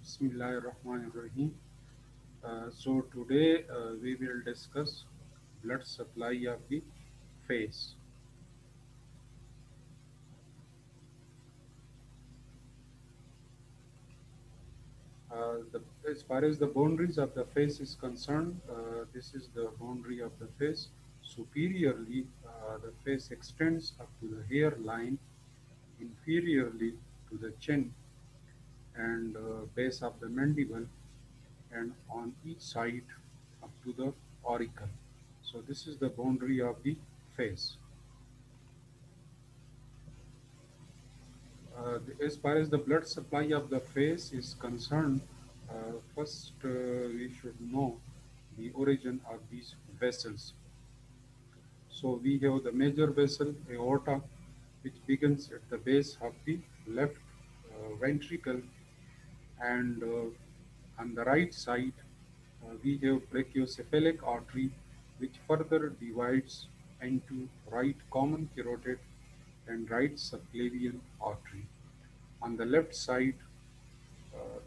Bismillahirrahmanirrahim. So today we will discuss blood supply of the face. As far as the boundaries of the face is concerned, this is the boundary of the face. Superiorly, the face extends up to the hairline, inferiorly to the chin and base of the mandible, and on each side up to the auricle. So this is the boundary of the face. As far as the blood supply of the face is concerned, first we should know the origin of these vessels. So we have the major vessel, aorta, which begins at the base of the left ventricle, and on the right side we have brachiocephalic artery, which further divides into right common carotid and right subclavian artery. On the left side,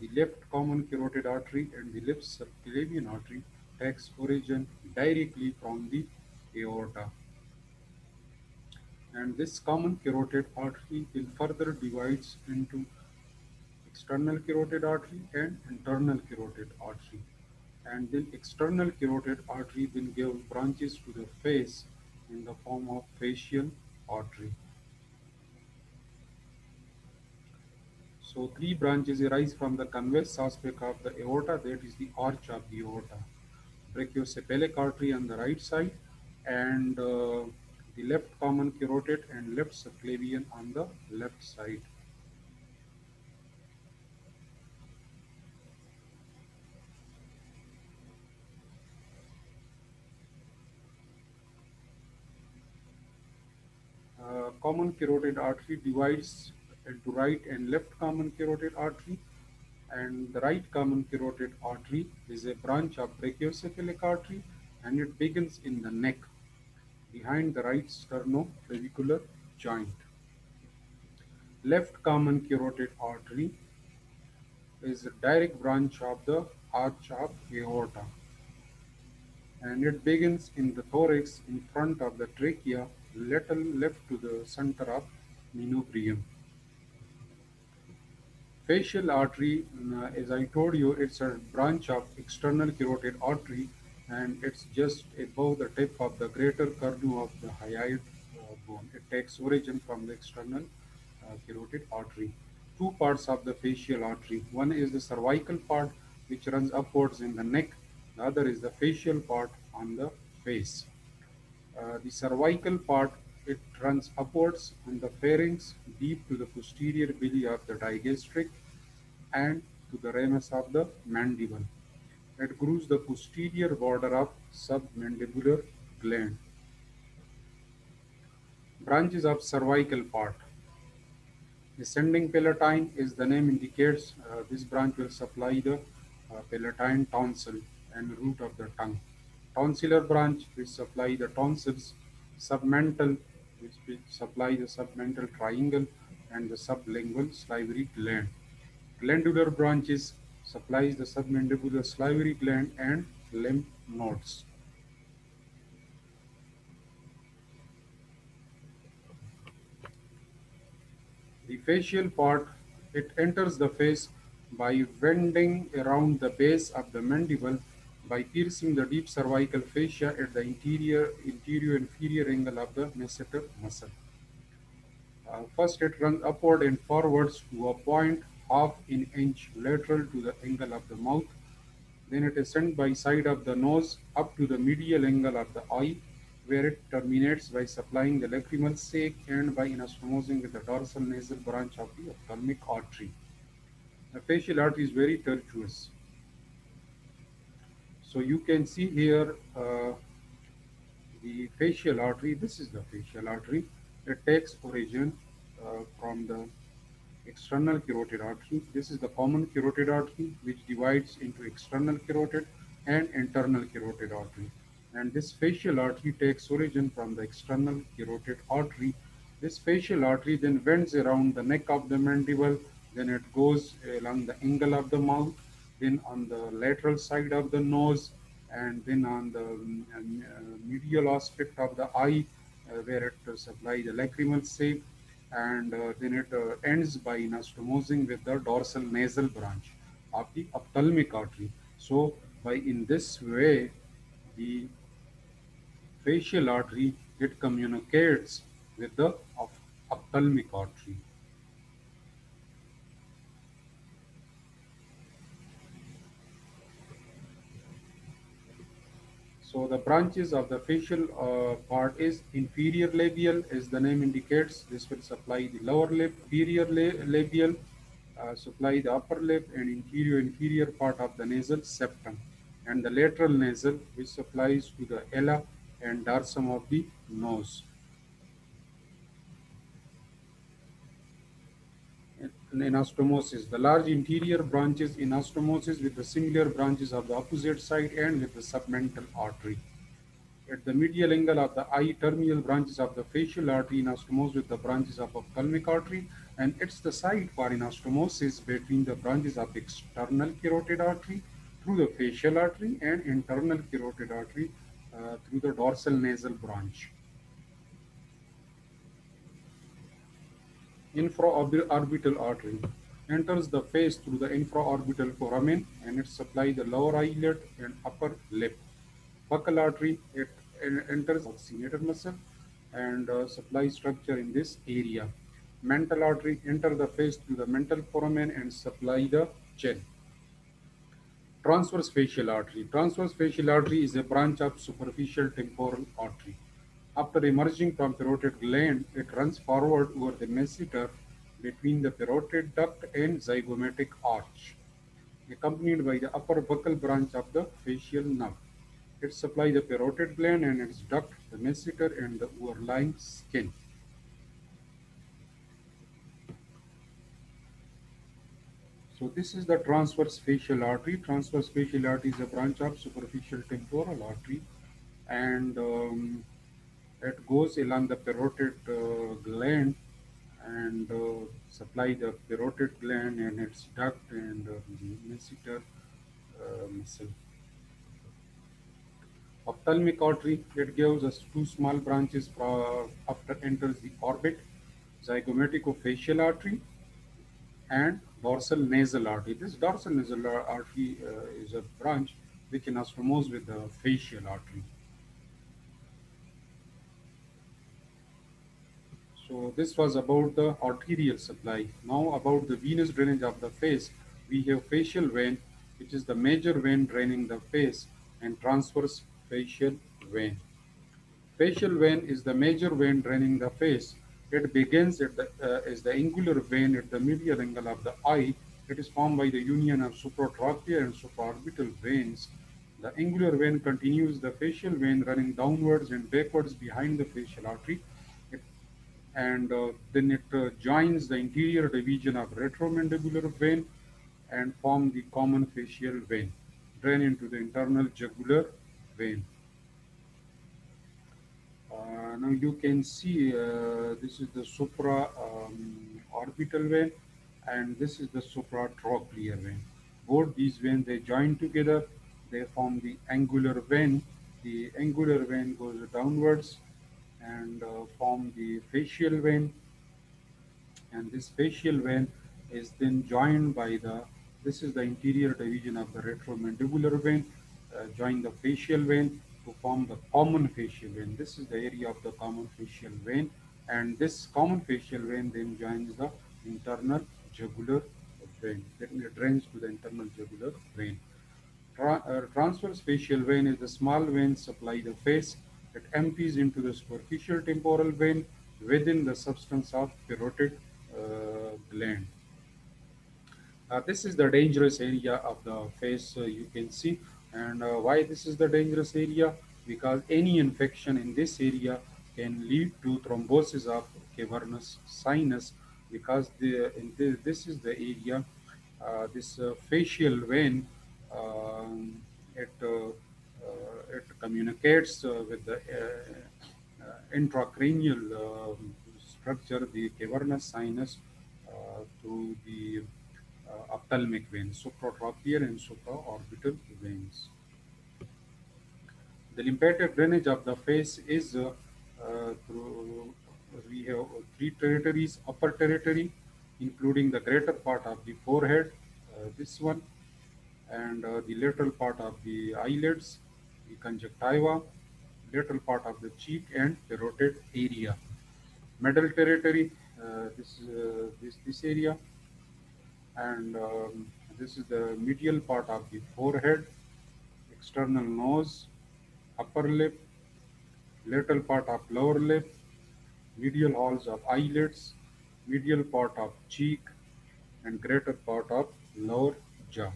the left common carotid artery and the left subclavian artery takes origin directly from the aorta. And this common carotid artery will further divides into external carotid artery and internal carotid artery. And then external carotid artery will give branches to the face in the form of facial artery. So three branches arise from the convex aspect of the aorta, that is the arch of the aorta. Brachiocephalic artery on the right side, and the left common carotid and left subclavian on the left side. Common carotid artery divides into right and left common carotid artery, and the right common carotid artery is a branch of brachiocephalic artery, and it begins in the neck behind the right sternoclavicular joint. Left common carotid artery is a direct branch of the arch of aorta, and it begins in the thorax in front of the trachea, little left to the center of menobrium. Facial artery, as I told you, it's a branch of external carotid artery, and it's just above the tip of the greater kernel of the hyoid bone. It takes origin from the external carotid artery. Two parts of the facial artery. One is the cervical part, which runs upwards in the neck. The other is the facial part on the face. The cervical part, it runs upwards on the pharynx, deep to the posterior belly of the digastric and to the ramus of the mandible. It grooves the posterior border of submandibular gland. Branches of cervical part. Descending palatine, is the name indicates, this branch will supply the palatine tonsil and root of the tongue. Tonsillar branch, which supply the tonsils. Submental, which supply the submental triangle and the sublingual salivary gland. Glandular branches supplies the submandibular salivary gland and lymph nodes. The facial part, it enters the face by winding around the base of the mandible by piercing the deep cervical fascia at the inferior angle of the masseter muscle. First, it runs upward and forwards to a point half an inch lateral to the angle of the mouth. Then it ascends by side of the nose up to the medial angle of the eye, where it terminates by supplying the lacrimal sac and by anastomosing with the dorsal nasal branch of the ophthalmic artery. The facial artery is very tortuous. So you can see here the facial artery. This is the facial artery. It takes origin from the external carotid artery. This is the common carotid artery, which divides into external carotid and internal carotid artery. And this facial artery takes origin from the external carotid artery. This facial artery then bends around the neck of the mandible then it goes along the angle of the mouth, then on the lateral side of the nose, and then on the medial aspect of the eye, where it supply the lacrimal sac, and then it ends by anastomosing with the dorsal nasal branch of the ophthalmic artery. So by in this way, the facial artery, it communicates with the ophthalmic artery. So the branches of the facial part is inferior labial, as the name indicates. This will supply the lower lip, superior labial, supply the upper lip, and inferior part of the nasal septum, and the lateral nasal, which supplies to the ala and dorsum of the nose. In anastomosis, the large interior branches in anastomosis with the similar branches of the opposite side and with the submental artery. At the medial angle of the eye, terminal branches of the facial artery anastomose with the branches of ophthalmic artery, and it's the site for anastomosis between the branches of the external carotid artery through the facial artery and internal carotid artery through the dorsal nasal branch. Infraorbital artery enters the face through the infraorbital foramen, and it supplies the lower eyelid and upper lip. Buccal artery, it enters the oxygenator muscle and supply structure in this area. Mental artery enter the face through the mental foramen and supply the chin. Transverse facial artery. Transverse facial artery is a branch of superficial temporal artery. After emerging from parotid gland, it runs forward over the masseter between the parotid duct and zygomatic arch, accompanied by the upper buccal branch of the facial nerve. It supplies the parotid gland and its duct, the masseter, and the overlying skin. So this is the transverse facial artery. Transverse facial artery is a branch of superficial temporal artery, and it goes along the parotid gland and supply the parotid gland and its duct and masseter muscle. Ophthalmic artery, it gives us two small branches after enters the orbit, zygomaticofacial artery and dorsal nasal artery. This dorsal nasal artery is a branch which anastomoses with the facial artery. So this was about the arterial supply. Now about the venous drainage of the face. We have facial vein, which is the major vein draining the face, and transverse facial vein. Facial vein is the major vein draining the face. It begins as the angular vein at the medial angle of the eye. It is formed by the union of supratracheal and supraorbital veins. The angular vein continues the facial vein running downwards and backwards behind the facial artery. It, and then it joins the interior division of retromandibular vein and form the common facial vein, drain into the internal jugular vein. Now you can see this is the supra orbital vein and this is the supratrochlear vein. Both these veins, they join together, they form the angular vein. The angular vein goes downwards and form the facial vein, and this facial vein is then joined by the, this is the interior division of the retromandibular vein, join the facial vein to form the common facial vein. This is the area of the common facial vein, and this common facial vein then joins the internal jugular vein. Then it drains to the internal jugular vein. Transverse facial vein is the small vein supply the face. It empties into the superficial temporal vein within the substance of parotid gland. This is the dangerous area of the face, you can see. And why this is the dangerous area? Because any infection in this area can lead to thrombosis of cavernous sinus, because this is the area, this facial vein, it, it communicates with the intracranial structure, the cavernous sinus, through the ophthalmic veins, supratracheal and supraorbital veins. The lymphatic drainage of the face is through we have three territories: upper territory, including the greater part of the forehead, this one, and the lateral part of the eyelids, the conjunctiva, lateral part of the cheek, and parotid area. Middle territory, this area, and this is the medial part of the forehead, external nose, upper lip, lateral part of lower lip, medial halls of eyelids, medial part of cheek, and greater part of lower jaw.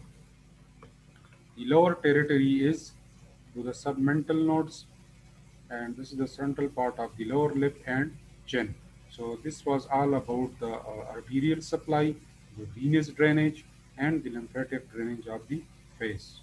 The lower territory is to the submental nodes, and this is the central part of the lower lip and chin. So this was all about the arterial supply, the venous drainage, and the lymphatic drainage of the face.